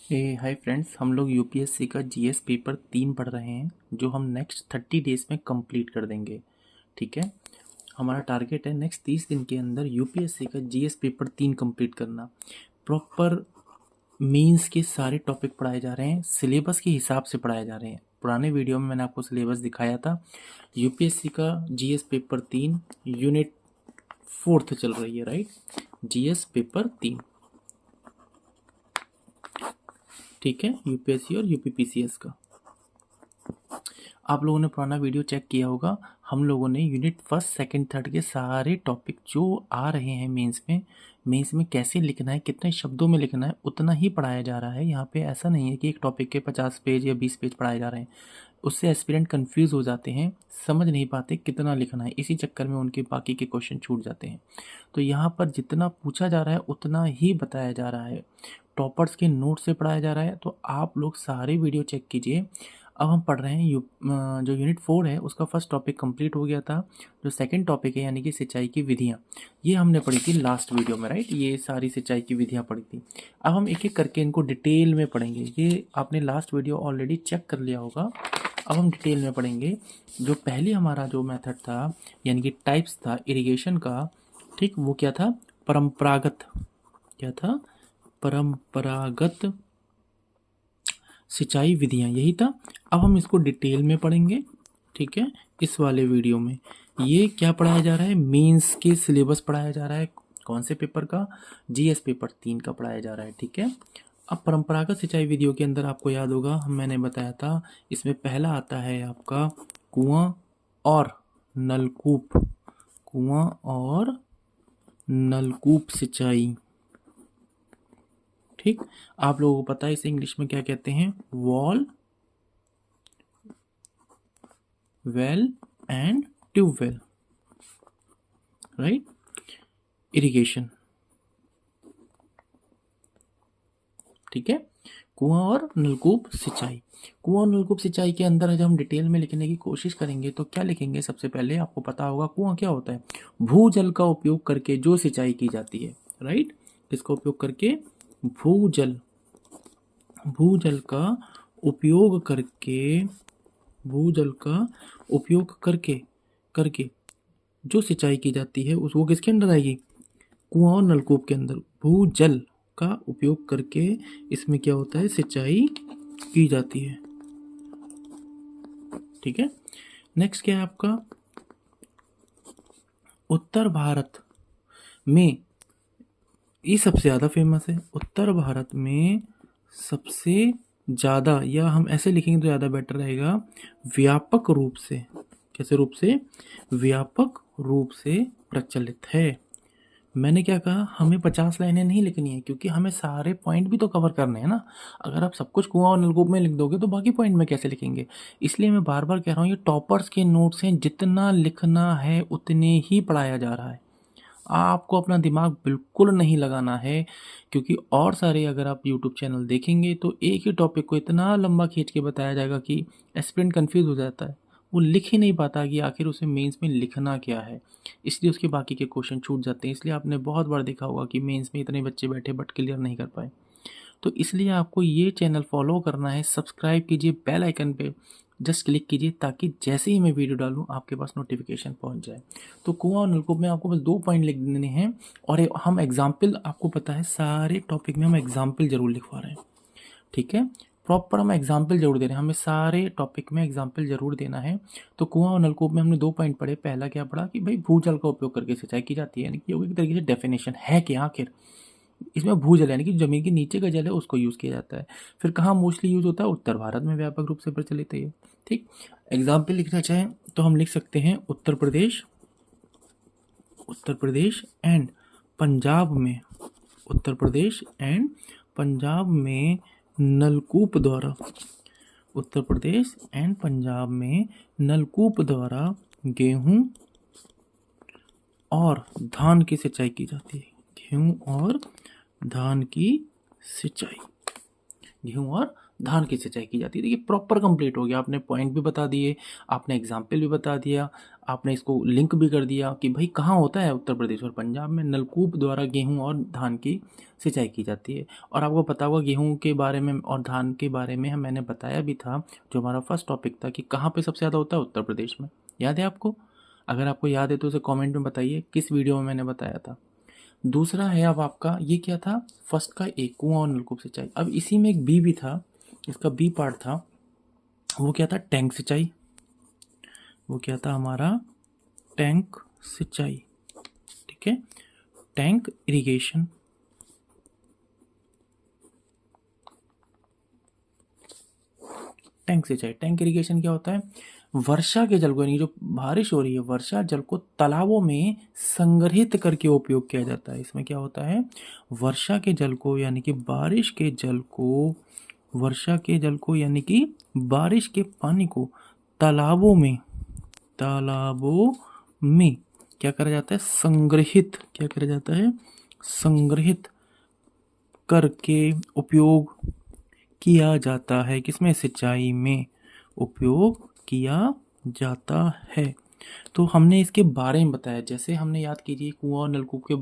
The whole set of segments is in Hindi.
हाय फ्रेंड्स, हम लोग यूपीएससी का जीएस पेपर 3 पढ़ रहे हैं जो हम नेक्स्ट 30 डेज में कंप्लीट कर देंगे। ठीक है, हमारा टारगेट है नेक्स्ट 30 दिन के अंदर यूपीएससी का जीएस पेपर 3 कंप्लीट करना। प्रॉपर मीन्स के सारे टॉपिक पढ़ाए जा रहे हैं, सिलेबस के हिसाब से पढ़ाए जा रहे हैं। पुराने वीडियो में मैंने आपको सिलेबस दिखाया था। यूपीएससी का जीएस पेपर 3 यूनिट 4 चल रही है, राइट। जीएस पेपर 3, ठीक है, यूपीएससी और यूपीपीसीएस का। आप लोगों ने पुराना वीडियो चेक किया होगा। हम लोगों ने यूनिट फर्स्ट सेकंड थर्ड के सारे टॉपिक जो आ रहे हैं मेंस में कैसे लिखना है, कितने शब्दों में लिखना है, उतना ही पढ़ाया जा रहा है। यहाँ पे ऐसा नहीं है कि एक टॉपिक के 50 पेज या 20 पेज पढ़ाए जा रहे हैं। उससे एस्पिरेंट कंफ्यूज हो जाते हैं, समझ नहीं पाते कितना लिखना है, इसी चक्कर में उनके बाकी के क्वेश्चन छूट जाते हैं। तो यहाँ पर जितना पूछा जा रहा है उतना ही बताया जा रहा है, टॉपर्स के नोट से पढ़ाया जा रहा है। तो आप लोग सारे वीडियो चेक कीजिए। अब हम पढ़ रहे हैं जो यूनिट 4 है उसका फर्स्ट टॉपिक कंप्लीट हो गया था। जो सेकंड टॉपिक है यानी कि सिंचाई की विधियाँ, ये हमने पढ़ी थी लास्ट वीडियो में, राइट। ये सारी सिंचाई की विधियाँ पढ़ी थी। अब हम एक एक करके इनको डिटेल में पढ़ेंगे। ये आपने लास्ट वीडियो ऑलरेडी चेक कर लिया होगा। अब हम डिटेल में पढ़ेंगे। जो पहले हमारा जो मेथड था यानी कि टाइप्स था इरिगेशन का, ठीक, वो क्या था? परंपरागत। क्या था? परंपरागत सिंचाई विधियाँ, यही था। अब हम इसको डिटेल में पढ़ेंगे, ठीक है। इस वाले वीडियो में ये क्या पढ़ाया जा रहा है? मेंस के सिलेबस पढ़ाया जा रहा है। कौन से पेपर का? जीएस पेपर 3 का पढ़ाया जा रहा है, ठीक है। अब परंपरागत सिंचाई विधियों के अंदर आपको याद होगा, मैंने बताया था इसमें पहला आता है आपका कुआं और नलकूप। कुआं और नलकूप सिंचाई, ठीक। आप लोगों को पता है इसे इंग्लिश में क्या कहते हैं? Wall, well and tubewell, right. Irrigation, ठीक है। कुआं और नलकूप सिंचाई। कुआं और नलकूप सिंचाई के अंदर जब हम डिटेल में लिखने की कोशिश करेंगे तो क्या लिखेंगे? सबसे पहले आपको पता होगा कुआं क्या होता है। भूजल का उपयोग करके जो सिंचाई की जाती है, राइट। इसका उपयोग करके भूजल, भूजल का उपयोग करके, भूजल का उपयोग करके करके जो सिंचाई की जाती है उस वो किसके अंदर आएगी? कुआं और नलकूप के अंदर। भूजल का उपयोग करके इसमें क्या होता है? सिंचाई की जाती है, ठीक है। नेक्स्ट क्या है आपका? उत्तर भारत में, ये सबसे ज़्यादा फेमस है। उत्तर भारत में सबसे ज़्यादा, या हम ऐसे लिखेंगे तो ज़्यादा बेटर रहेगा, व्यापक रूप से। कैसे रूप से? व्यापक रूप से प्रचलित है। मैंने क्या कहा? हमें 50 लाइनें नहीं लिखनी है क्योंकि हमें सारे पॉइंट भी तो कवर करने हैं ना। अगर आप सब कुछ कुआं और नलकूप में लिख दोगे तो बाकी पॉइंट में कैसे लिखेंगे? इसलिए मैं बार बार कह रहा हूँ, ये टॉपर्स के नोट्स हैं, जितना लिखना है उतने ही पढ़ाया जा रहा है। आपको अपना दिमाग बिल्कुल नहीं लगाना है, क्योंकि और सारे अगर आप यूट्यूब चैनल देखेंगे तो एक ही टॉपिक को इतना लंबा खींच के बताया जाएगा कि एस्पिरेंट कंफ्यूज हो जाता है। वो लिख ही नहीं पाता कि आखिर उसे मेंस में लिखना क्या है, इसलिए उसके बाकी के क्वेश्चन छूट जाते हैं। इसलिए आपने बहुत बार देखा होगा कि मेंस में इतने बच्चे बैठे बट क्लियर नहीं कर पाए। तो इसलिए आपको ये चैनल फॉलो करना है, सब्सक्राइब कीजिए, बेल आइकन पे जस्ट क्लिक कीजिए ताकि जैसे ही मैं वीडियो डालूँ आपके पास नोटिफिकेशन पहुंच जाए। तो कुआं और नलकूप में आपको बस 2 पॉइंट लिख देने हैं, और हम एग्जाम्पल, आपको पता है सारे टॉपिक में हम एग्जाम्पल जरूर लिखवा रहे हैं, ठीक है। प्रॉपर हम एग्जाम्पल जरूर दे रहे हैं, हमें सारे टॉपिक में एग्जाम्पल जरूर देना है। तो कुआं और नलकूप में हमने 2 पॉइंट पढ़े। पहला क्या पढ़ा कि भाई भूजल का उपयोग करके सिंचाई की जाती है, यानी कि एक तरीके से डेफिनेशन है कि आखिर इसमें भूजल यानी कि जमीन के नीचे का जल है उसको यूज़ किया जाता है। फिर कहाँ मोस्टली यूज़ होता है? उत्तर भारत में व्यापक रूप से प्रचलित है ये, ठीक। एग्जाम्पल लिखना चाहें तो हम लिख सकते हैं उत्तर प्रदेश, उत्तर प्रदेश एंड पंजाब में, उत्तर प्रदेश एंड पंजाब में नलकूप द्वारा, उत्तर प्रदेश एंड पंजाब में नलकूप द्वारा गेहूं और धान की सिंचाई की जाती है। गेहूं और धान की सिंचाई, गेहूं और धान की सिंचाई की जाती है। देखिए प्रॉपर कंप्लीट हो गया, आपने पॉइंट भी बता दिए, आपने एग्जाम्पल भी बता दिया, आपने इसको लिंक भी कर दिया कि भाई कहाँ होता है, उत्तर प्रदेश और पंजाब में नलकूप द्वारा गेहूं और धान की सिंचाई की जाती है। और आपको पता होगा गेहूं के बारे में और धान के बारे में मैंने बताया भी था, जो हमारा फर्स्ट टॉपिक था, कि कहाँ पे सबसे ज़्यादा होता है, उत्तर प्रदेश में। याद है आपको? अगर आपको याद है तो उसे कमेंट में बताइए किस वीडियो में मैंने बताया था। दूसरा है अब आपका, ये क्या था, फर्स्ट का एक कुआं और नलकूप सिंचाई। अब इसी में एक बी भी था, इसका बी पार्ट था, वो क्या था, टैंक सिंचाई। वो क्या था हमारा, टैंक सिंचाई। ठीक है, टैंक इरिगेशन। टैंक सिंचाई, टैंक इरिगेशन क्या होता है, वर्षा के जल को, यानी जो बारिश हो रही है वर्षा जल को तालाबों में संग्रहित करके उपयोग किया जाता है। इसमें क्या होता है, वर्षा के जल को यानी कि बारिश के जल को, वर्षा के जल को यानी कि बारिश के पानी को तालाबों में, तालाबों में क्या करा जाता है, संग्रहित, क्या करा जाता है, संग्रहित करके उपयोग किया जाता है। किसमें, सिंचाई में उपयोग किया जाता है। तो हमने इसके बारे में बताया, जैसे हमने याद कीजिए कुआं और नलकूप के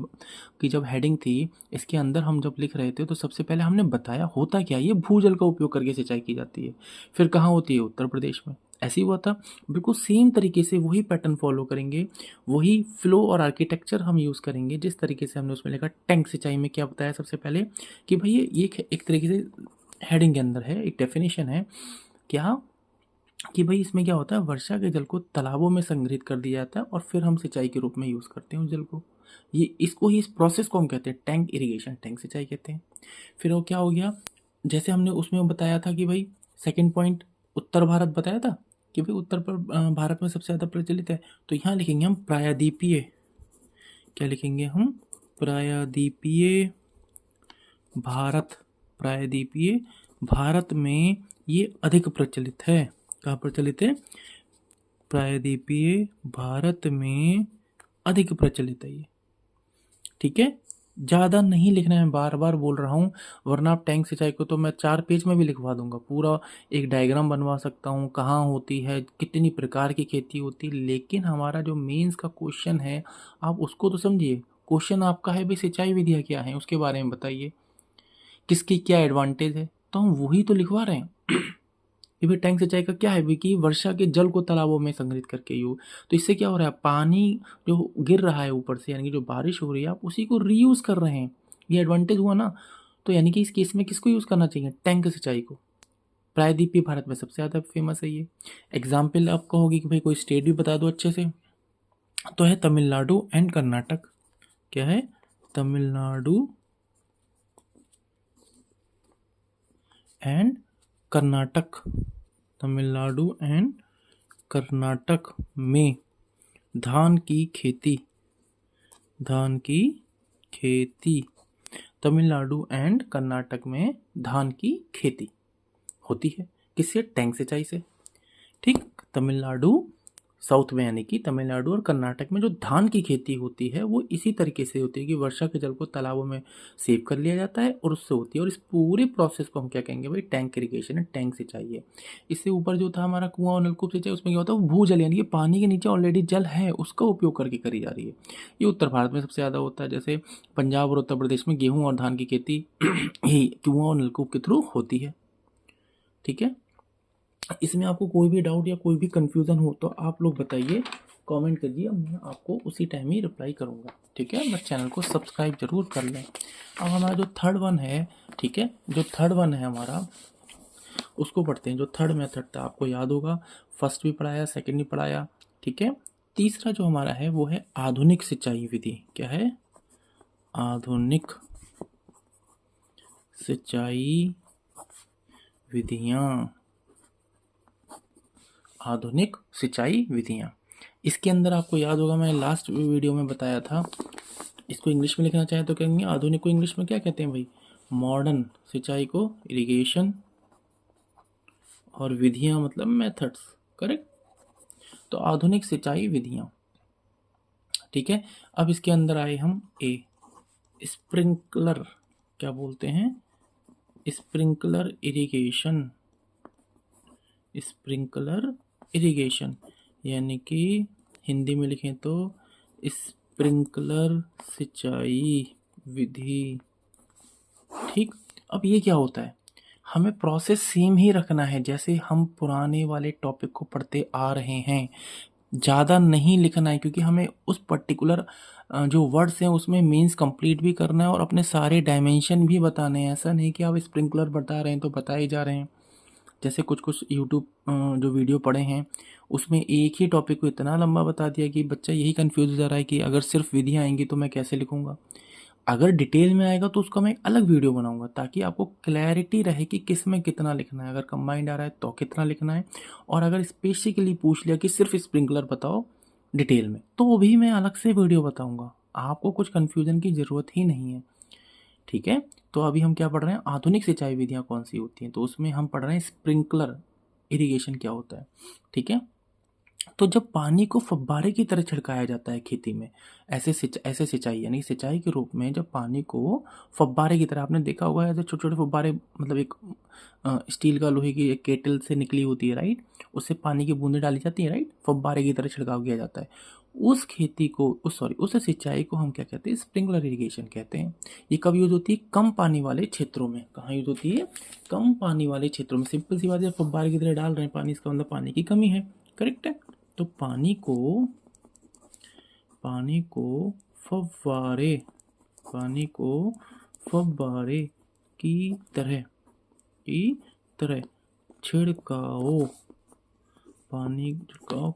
की जब हेडिंग थी, इसके अंदर हम जब लिख रहे थे तो सबसे पहले हमने बताया होता क्या, ये भूजल का उपयोग करके सिंचाई की जाती है। फिर कहाँ होती है, उत्तर प्रदेश में। ऐसे ही हुआ था, बिल्कुल सेम तरीके से वही पैटर्न फॉलो करेंगे, वही फ्लो और आर्किटेक्चर हम यूज़ करेंगे जिस तरीके से हमने उसमें लिखा। टैंक सिंचाई में क्या बताया सबसे पहले, कि भाई ये एक तरीके से हेडिंग के अंदर है, एक डेफिनेशन है क्या, कि भाई इसमें क्या होता है, वर्षा के जल को तालाबों में संग्रहित कर दिया जाता है और फिर हम सिंचाई के रूप में यूज़ करते हैं उस जल को। ये इसको ही, इस प्रोसेस को हम कहते हैं टैंक इरिगेशन, टैंक सिंचाई कहते हैं। फिर वो क्या हो गया, जैसे हमने उसमें बताया था कि भाई सेकंड पॉइंट उत्तर भारत बताया था कि भाई उत्तर भारत में सबसे ज़्यादा प्रचलित है, तो यहाँ लिखेंगे हम प्रायद्वीपीय। क्या लिखेंगे हम, प्रायद्वीपीय भारत, प्रायद्वीपीय भारत में ये अधिक प्रचलित है। कहाँ प्रचलित है, प्रायद्वीपीय भारत में अधिक प्रचलित है ये। ठीक है, ज़्यादा नहीं लिखना है, बार बार बोल रहा हूँ, वरना आप टैंक सिंचाई को तो मैं 4 पेज में भी लिखवा दूंगा, पूरा एक डायग्राम बनवा सकता हूँ, कहाँ होती है, कितनी प्रकार की खेती होती है। लेकिन हमारा जो मेंस का क्वेश्चन है, आप उसको तो समझिए। क्वेश्चन आपका है भाई सिंचाई विधियाँ क्या हैं, उसके बारे में बताइए, किसकी क्या एडवांटेज है, तो हम वही तो लिखवा रहे हैं। कि भाई टैंक सिंचाई का क्या है भी, कि वर्षा के जल को तालाबों में संग्रहित करके यूज, तो इससे क्या हो रहा है, पानी जो गिर रहा है ऊपर से, यानी कि जो बारिश हो रही है आप उसी को रीयूज कर रहे हैं, ये एडवांटेज हुआ ना। तो यानी कि इस केस में किसको यूज़ करना चाहिए, टैंक सिंचाई को। प्रायद्वीपीय भारत में सबसे ज़्यादा फेमस है ये। एग्जाम्पल आप कहोगे कि भाई कोई स्टेट भी बता दो अच्छे से, तो है तमिलनाडु एंड कर्नाटक। क्या है, तमिलनाडु एंड कर्नाटक। तमिलनाडु एंड कर्नाटक में धान की खेती, धान की खेती, तमिलनाडु एंड कर्नाटक में धान की खेती होती है। किससे, टैंक सिंचाई से। ठीक, तमिलनाडु साउथ में, यानी कि तमिलनाडु और कर्नाटक में जो धान की खेती होती है वो इसी तरीके से होती है कि वर्षा के जल को तालाबों में सेव कर लिया जाता है और उससे होती है। और इस पूरे प्रोसेस को हम क्या कहेंगे भाई, टैंक इरिगेशन है, टैंक सिंचाई है। इससे ऊपर जो था हमारा कुआं और नलकूप सिंचाई, उसमें क्या होता है, भूजल, यानी कि पानी के नीचे ऑलरेडी जल है उसका उपयोग करके करी जा रही है। ये उत्तर भारत में सबसे ज़्यादा होता है, जैसे पंजाब और उत्तर प्रदेश में गेहूँ और धान की खेती ही कुआं और नलकूप के थ्रू होती है। ठीक है, इसमें आपको कोई भी डाउट या कोई भी कंफ्यूजन हो तो आप लोग बताइए, कमेंट करिए, मैं आपको उसी टाइम ही रिप्लाई करूँगा। ठीक है, बस चैनल को सब्सक्राइब जरूर कर लें। अब हमारा जो थर्ड वन है, ठीक है, जो थर्ड वन है हमारा, उसको पढ़ते हैं। जो थर्ड मेथड था आपको याद होगा, फर्स्ट भी पढ़ाया, सेकंड भी पढ़ाया। ठीक है, तीसरा जो हमारा है वो है आधुनिक सिंचाई विधि। क्या है, आधुनिक सिंचाई विधियाँ, आधुनिक सिंचाई विधियाँ। इसके अंदर आपको याद होगा, मैं लास्ट वीडियो में बताया था, इसको इंग्लिश में लिखना चाहे तो कहेंगे आधुनिक को इंग्लिश में क्या कहते हैं भाई, मॉडर्न। सिंचाई को इरिगेशन, और विधियाँ मतलब मेथड्स, करेक्ट। तो आधुनिक सिंचाई विधियाँ। ठीक है, अब इसके अंदर आए हम ए, स्प्रिंकलर। क्या बोलते हैं, स्प्रिंकलर इरिगेशन, स्प्रिंकलर इरिगेशन यानी कि हिंदी में लिखें तो स्प्रिंकलर सिंचाई विधि। ठीक, अब ये क्या होता है, हमें प्रोसेस सेम ही रखना है जैसे हम पुराने वाले टॉपिक को पढ़ते आ रहे हैं, ज़्यादा नहीं लिखना है क्योंकि हमें उस पर्टिकुलर जो वर्ड्स हैं उसमें मीन्स कंप्लीट भी करना है और अपने सारे डायमेंशन भी बताने हैं। ऐसा नहीं कि आप स्प्रिंकलर बता रहे हैं तो बताए जा रहे हैं। जैसे कुछ कुछ यूट्यूब जो वीडियो पढ़े हैं उसमें एक ही टॉपिक को इतना लंबा बता दिया कि बच्चा यही कंफ्यूज हो जा रहा है कि अगर सिर्फ विधियाँ आएंगी तो मैं कैसे लिखूँगा। अगर डिटेल में आएगा तो उसका मैं एक अलग वीडियो बनाऊंगा ताकि आपको क्लैरिटी रहे कि किस में कितना लिखना है, अगर कंबाइंड आ रहा है तो कितना लिखना है, और अगर स्पेसिफिकली पूछ लिया कि सिर्फ स्प्रिंकलर बताओ डिटेल में तो वो भी मैं अलग से वीडियो बताऊंगा। आपको कुछ कन्फ्यूजन की ज़रूरत ही नहीं है। ठीक है, तो अभी हम क्या पढ़ रहे हैं, आधुनिक सिंचाई विधियाँ कौन सी होती हैं, तो उसमें हम पढ़ रहे हैं स्प्रिंकलर इरिगेशन क्या होता है। ठीक है, तो जब पानी को फव्वारे की तरह छिड़काया जाता है खेती में, ऐसे सिंचाई यानी सिंचाई के रूप में जब पानी को फव्वारे की तरह, आपने देखा होगा ऐसे छोटे छोटे फव्वारे, मतलब एक स्टील का लोहे की एक केटल से निकली होती है राइट, उससे पानी की बूंदें डाली जाती है राइट, फव्वारे की तरह छिड़काव किया जाता है। उस खेती को उस सिंचाई को हम क्या कहते हैं, स्प्रिंकलर इरिगेशन कहते हैं। ये कब यूज होती है, कम पानी वाले क्षेत्रों में। कहाँ यूज होती है, कम पानी वाले क्षेत्रों में। सिंपल सी बात है, फव्वारे की तरह डाल रहे हैं पानी, इसका मतलब पानी की कमी है। करेक्ट है, तो पानी को फव्वारे की तरह छिड़काव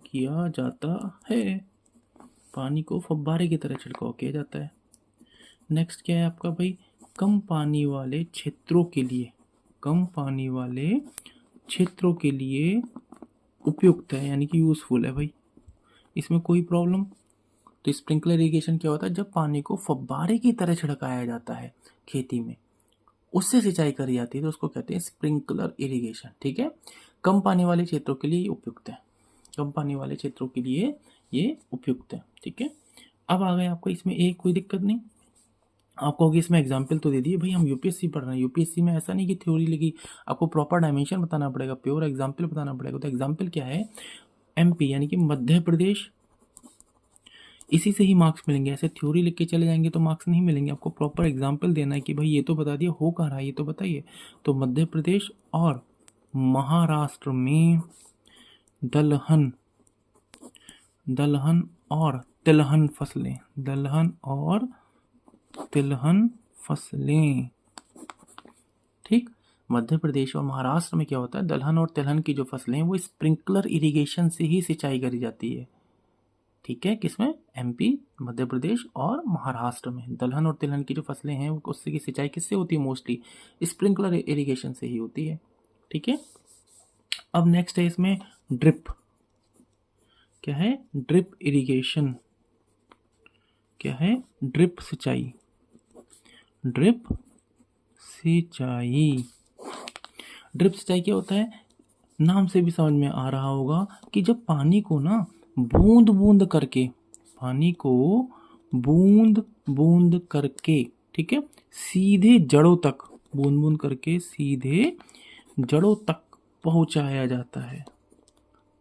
किया जाता है। पानी को फव्वारे की तरह छिड़काव किया जाता है। नेक्स्ट क्या है आपका भाई, कम पानी वाले क्षेत्रों के लिए उपयुक्त है यानी कि यूजफुल है भाई, इसमें कोई प्रॉब्लम। तो स्प्रिंकलर इरिगेशन क्या होता है, जब पानी को फव्वारे की तरह छिड़काया जाता है खेती में, उससे सिंचाई करी जाती है तो उसको कहते हैं स्प्रिंकलर इरिगेशन। ठीक है, कम पानी वाले क्षेत्रों के लिए उपयुक्त है, कम पानी वाले क्षेत्रों के लिए ये उपयुक्त है। ठीक है, अब आ गए आपको इसमें एक कोई दिक्कत नहीं। आपको होगी इसमें एग्जाम्पल तो दे दिए भाई, हम यूपीएससी पढ़ रहे हैं, यूपीएससी में ऐसा नहीं कि थ्योरी लगी, आपको प्रॉपर डायमेंशन बताना पड़ेगा, प्योर एग्जाम्पल बताना पड़ेगा। तो एग्जाम्पल क्या है, एमपी यानी कि मध्य प्रदेश, इसी से ही मार्क्स मिलेंगे। ऐसे थ्योरी लिख के चले जाएंगे तो मार्क्स नहीं मिलेंगे, आपको प्रॉपर एग्जाम्पल देना है कि भाई ये तो बता दिया, हो कहाँ रहा है ये तो बताइए। तो मध्य प्रदेश और महाराष्ट्र में दलहन और तिलहन फसलें, ठीक। मध्य प्रदेश और महाराष्ट्र में क्या होता है, दलहन और तिलहन की जो फसलें हैं वो स्प्रिंकलर इरिगेशन से ही सिंचाई करी जाती है। ठीक है, किसमें, एमपी, मध्य प्रदेश और महाराष्ट्र में दलहन और तिलहन की जो फसलें हैं उससे की सिंचाई किससे होती है, मोस्टली स्प्रिंकलर इरिगेशन से ही होती है। ठीक है, अब नेक्स्ट है इसमें ड्रिप। क्या है, ड्रिप इरिगेशन, क्या है, ड्रिप सिंचाई। ड्रिप सिंचाई क्या होता है, नाम से भी समझ में आ रहा होगा कि जब पानी को ना बूंद बूंद करके, ठीक है, सीधे जड़ों तक, बूंद करके सीधे जड़ों तक पहुंचाया जाता है।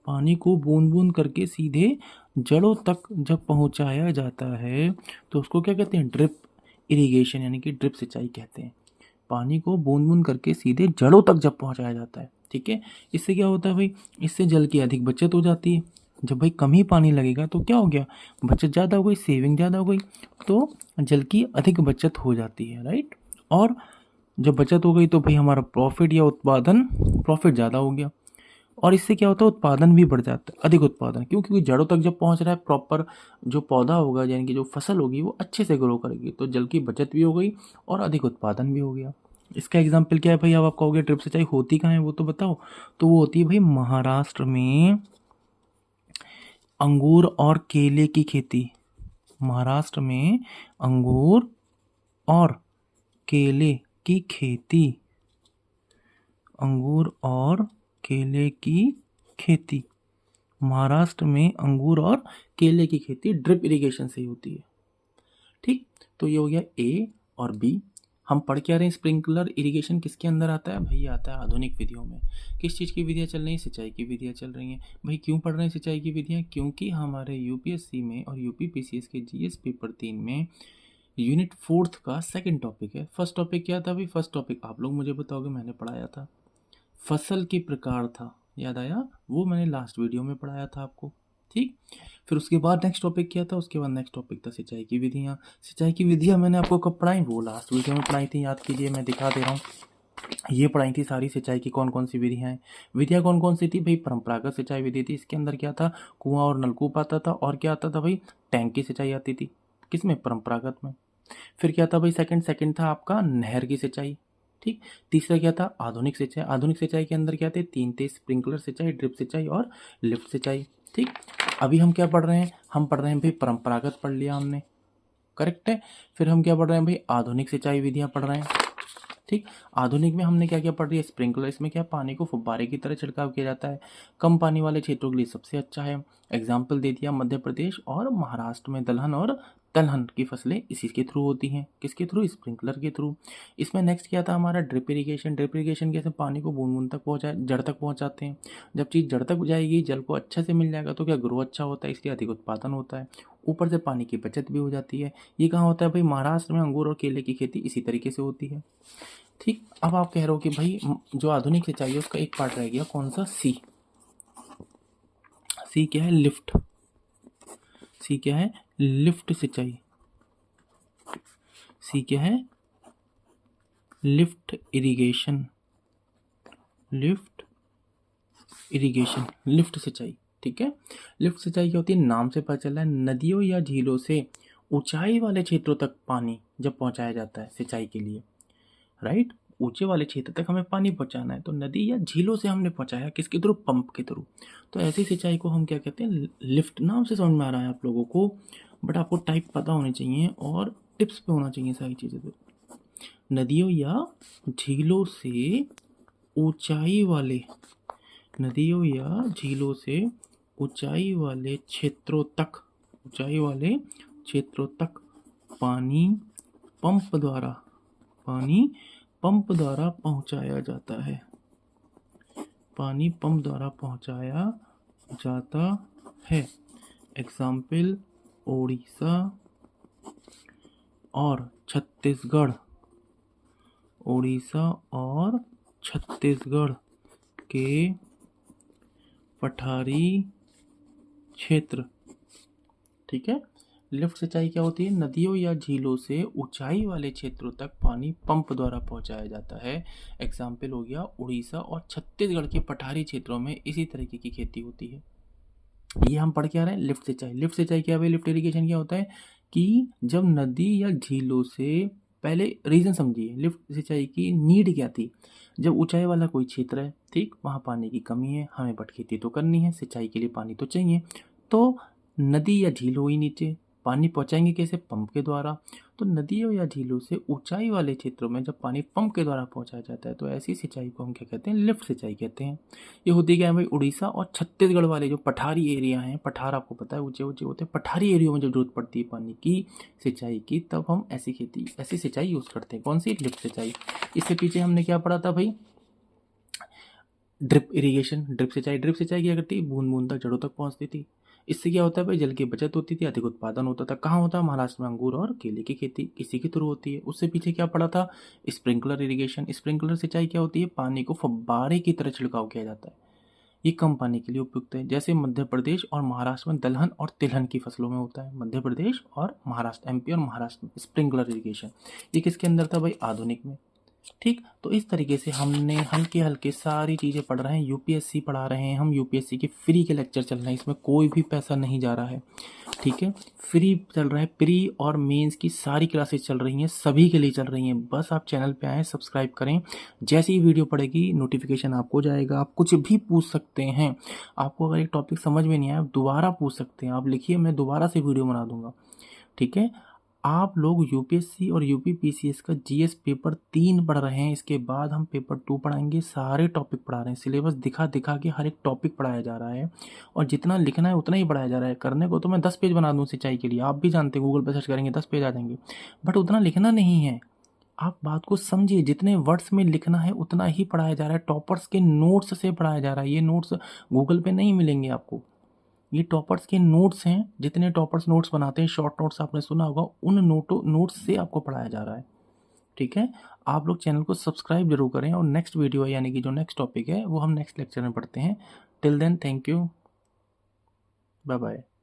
पानी को बूंद करके सीधे जड़ों तक जब पहुंचाया जाता है तो उसको क्या कहते हैं, ड्रिप इरिगेशन यानी कि ड्रिप सिंचाई कहते हैं। पानी को बूंद करके सीधे जड़ों तक जब पहुंचाया जाता है। ठीक है, इससे क्या होता है भाई, इससे जल की अधिक बचत हो जाती है। जब भाई कम ही पानी लगेगा तो क्या हो गया, बचत ज़्यादा हो गई, सेविंग ज़्यादा हो गई, तो जल की अधिक बचत हो जाती है राइट। और जब बचत हो गई तो भाई हमारा प्रॉफिट ज़्यादा हो गया, और इससे क्या होता है, उत्पादन भी बढ़ जाता है, अधिक उत्पादन। क्यों, क्योंकि जड़ों तक जब पहुंच रहा है प्रॉपर, जो पौधा होगा यानी कि जो फसल होगी वो अच्छे से ग्रो करेगी, तो जल की बचत भी हो गई और अधिक उत्पादन भी हो गया। इसका एग्जाम्पल क्या है भाई, अब आप कहोगे ड्रिप सिंचाई होती कहाँ है वो तो बताओ। तो वो होती है भाई महाराष्ट्र में अंगूर और केले की खेती। महाराष्ट्र में अंगूर और केले की खेती, अंगूर और केले की खेती, महाराष्ट्र में अंगूर और केले की खेती ड्रिप इरिगेशन से ही होती है। ठीक, तो ये हो गया ए और बी। हम पढ़ क्या रहे हैं, स्प्रिंकलर इरिगेशन किसके अंदर आता है भाई, आता है आधुनिक विधियों में। किस चीज़ की विधियाँ चल रही हैं, सिंचाई की विधियाँ चल रही हैं। भाई क्यों पढ़ रहे हैं सिंचाई की विधियाँ, क्योंकि हमारे यूपीएससी में और यूपीपीसीएस के जीएस पेपर 3 में यूनिट 4th का सेकंड टॉपिक है। फर्स्ट टॉपिक क्या था भाई, फर्स्ट टॉपिक आप लोग मुझे बताओगे, मैंने पढ़ाया था, फसल के प्रकार था, याद आया, वो मैंने लास्ट वीडियो में पढ़ाया था आपको, ठीक। फिर उसके बाद नेक्स्ट टॉपिक क्या था, उसके बाद नेक्स्ट टॉपिक था सिंचाई की विधियाँ। सिंचाई की विधियाँ मैंने आपको कब पढ़ाई, वो लास्ट वीडियो में पढ़ाई थी, याद कीजिए, मैं दिखा दे रहा हूँ। ये पढ़ाई थी सारी सिंचाई की कौन कौन सी विधियाँ हैं। विधियाँ कौन कौन सी थी भाई, परंपरागत सिंचाई विधि थी, इसके अंदर क्या था, कुआं और नलकूप आता था, और क्या आता था भाई, टैंक की सिंचाई आती थी, किसमें, परंपरागत में। फिर क्या था भाई, सेकंड था आपका नहर की सिंचाई, ठीक। तीसरा क्या था, आधुनिक सिंचाई। आधुनिक सिंचाई के अंदर क्या थे, 3 थे, स्प्रिंकलर सिंचाई, ड्रिप सिंचाई और लिफ्ट सिंचाई, ठीक। अभी हम क्या पढ़ रहे हैं, हम पढ़ रहे हैं भाई परंपरागत, पढ़ लिया हमने, करेक्ट है। फिर हम क्या पढ़ रहे हैं भाई, आधुनिक सिंचाई विधियाँ पढ़ रहे हैं, ठीक। आधुनिक में हमने क्या क्या पढ़ लिया, स्प्रिंकलर, इसमें क्या पानी को फुब्बारे की तरह छिड़काव किया जाता है, कम पानी वाले क्षेत्रों के लिए सबसे अच्छा है। एग्जाम्पल दे दिया, मध्य प्रदेश और महाराष्ट्र में दलहन और दलहन की फसलें इसी के थ्रू होती हैं, किसके थ्रू, स्प्रिंकलर के थ्रू। इसमें नेक्स्ट क्या था हमारा, ड्रिप इरिगेशन। ड्रिप इरिगेशन कैसे पानी को बूंद बूंद तक पहुँचाए, जड़ तक पहुँचाते हैं। जब चीज़ जड़ तक जाएगी, जल को अच्छे से मिल जाएगा तो क्या ग्रो अच्छा होता है, इसलिए अधिक उत्पादन होता है, ऊपर से पानी की बचत भी हो जाती है। ये कहाँ होता है भाई, महाराष्ट्र में अंगूर और केले की खेती इसी तरीके से होती है, ठीक। अब आप कह रहे हो कि भाई जो आधुनिक सिंचाई है उसका एक पार्ट रह गया, कौन सा, सी। सी क्या है, लिफ्ट। सी क्या है, लिफ्ट सिंचाई। सी क्या है, lift irrigation. Lift irrigation, lift सिंचाई, ठीक है। लिफ्ट सिंचाई क्या होती है, नाम से पता चल रहा है, नदियों या झीलों से ऊंचाई वाले क्षेत्रों तक पानी जब पहुंचाया जाता है सिंचाई के लिए, राइट। ऊंचे वाले क्षेत्र तक हमें पानी पहुंचाना है, तो नदी या झीलों से हमने पहुंचाया, किसके थ्रू, पंप के थ्रू। तो ऐसी सिंचाई को हम क्या कहते हैं, लिफ्ट। नाम से समझ में आ रहा है आप लोगों को, बट आपको टाइप पता होनी चाहिए और टिप्स पे होना चाहिए सारी चीज़ें। तो नदियों या झीलों से ऊंचाई वाले, नदियों या झीलों से ऊंचाई वाले क्षेत्रों तक, ऊंचाई वाले क्षेत्रों तक पानी पंप द्वारा, पानी पंप द्वारा पहुंचाया जाता है, पानी पंप द्वारा पहुंचाया जाता है। एग्जाम्पल, ओडिशा और छत्तीसगढ़, ओडिशा और छत्तीसगढ़ के पठारी क्षेत्र, ठीक है। लिफ्ट सिंचाई क्या होती है, नदियों या झीलों से ऊंचाई वाले क्षेत्रों तक पानी पंप द्वारा पहुंचाया जाता है। एग्जाम्पल हो गया उड़ीसा और छत्तीसगढ़ के पठारी क्षेत्रों में इसी तरीके की खेती होती है। ये हम पढ़ के आ रहे हैं, लिफ्ट सिंचाई। लिफ्ट सिंचाई क्या है, लिफ्ट इरिगेशन क्या होता है कि जब नदी या झीलों से, पहले रीजन समझिए, लिफ्ट सिंचाई की नीड क्या थी, जब ऊंचाई वाला कोई क्षेत्र है, ठीक, वहाँ पानी की कमी है, हमें बट खेती तो करनी है, सिंचाई के लिए पानी तो चाहिए, तो नदी या झील हुई नीचे, पानी पहुंचाएंगे कैसे, पंप के द्वारा। तो नदियों या झीलों से ऊंचाई वाले क्षेत्रों में जब पानी पंप के द्वारा पहुंचाया जाता है तो ऐसी सिंचाई को हम क्या कहते हैं, लिफ्ट सिंचाई कहते हैं। ये होती क्या है भाई, उड़ीसा और छत्तीसगढ़ वाले जो पठारी एरिया हैं, पठार आपको पता है ऊंचे ऊंचे होते हैं, पठारी एरिया में जब जरूरत पड़ती है पानी की सिंचाई की, तब हम ऐसी खेती, ऐसी सिंचाई यूज करते हैं, कौन सी, लिफ्ट सिंचाई। इससे पीछे हमने क्या पढ़ा था भाई, ड्रिप इरिगेशन। ड्रिप सिंचाई, ड्रिप सिंचाई क्या करती है, बूंद बूंद तक जड़ों तक पहुंचती थी। इससे क्या होता है भाई, जल की बचत होती थी, अधिक उत्पादन होता था। कहाँ होता है, महाराष्ट्र में अंगूर और केले की खेती इसी के थ्रू होती है। उससे पीछे क्या पड़ा था, स्प्रिंकलर इरिगेशन। स्प्रिंकलर सिंचाई क्या होती है, पानी को फव्वारे की तरह छिड़काव किया जाता है, ये कम पानी के लिए उपयुक्त है। जैसे मध्य प्रदेश और महाराष्ट्र में दलहन और तिलहन की फसलों में होता है, मध्य प्रदेश और महाराष्ट्र, एमपी और महाराष्ट्र में स्प्रिंकलर इरिगेशन। ये किसके अंदर था भाई, आधुनिक में, ठीक। तो इस तरीके से हमने हल्के हल्के सारी चीज़ें पढ़ रहे हैं, यूपीएससी पढ़ा रहे हैं हम, यूपीएससी के फ्री के लेक्चर चल रहे हैं, इसमें कोई भी पैसा नहीं जा रहा है, ठीक है। फ्री चल रहा है, प्री और मेंस की सारी क्लासेस चल रही हैं, सभी के लिए चल रही हैं। बस आप चैनल पे आएँ, सब्सक्राइब करें, जैसे ही वीडियो पड़ेगी नोटिफिकेशन आपको जाएगा। आप कुछ भी पूछ सकते हैं, आपको अगर एक टॉपिक समझ में नहीं आया आप दोबारा पूछ सकते हैं, आप लिखिए, मैं दोबारा से वीडियो बना दूंगा, ठीक है। आप लोग यूपीएससी और यूपीपीसीएस का जीएस पेपर 3 पढ़ रहे हैं, इसके बाद हम पेपर 2 पढ़ाएंगे। सारे टॉपिक पढ़ा रहे हैं, सिलेबस दिखा दिखा के हर एक टॉपिक पढ़ाया जा रहा है, और जितना लिखना है उतना ही पढ़ाया जा रहा है। करने को तो मैं 10 पेज बना दूं सिंचाई के लिए, आप भी जानते हैं, गूगल पर सर्च करेंगे 10 पेज आ जाएंगे, बट उतना लिखना नहीं है। आप बात को समझिए, जितने वर्ड्स में लिखना है उतना ही पढ़ाया जा रहा है। टॉपर्स के नोट्स से पढ़ाया जा रहा है। ये नोट्स गूगल पे नहीं मिलेंगे आपको। ये टॉपर्स के नोट्स हैं। जितने टॉपर्स नोट्स बनाते हैं, शॉर्ट नोट्स आपने सुना होगा, उन नोट्स से आपको पढ़ाया जा रहा है। ठीक है, आप लोग चैनल को सब्सक्राइब जरूर करें, और नेक्स्ट वीडियो यानी कि जो नेक्स्ट टॉपिक है वो हम नेक्स्ट लेक्चर में पढ़ते हैं। Till then, thank you, bye bye.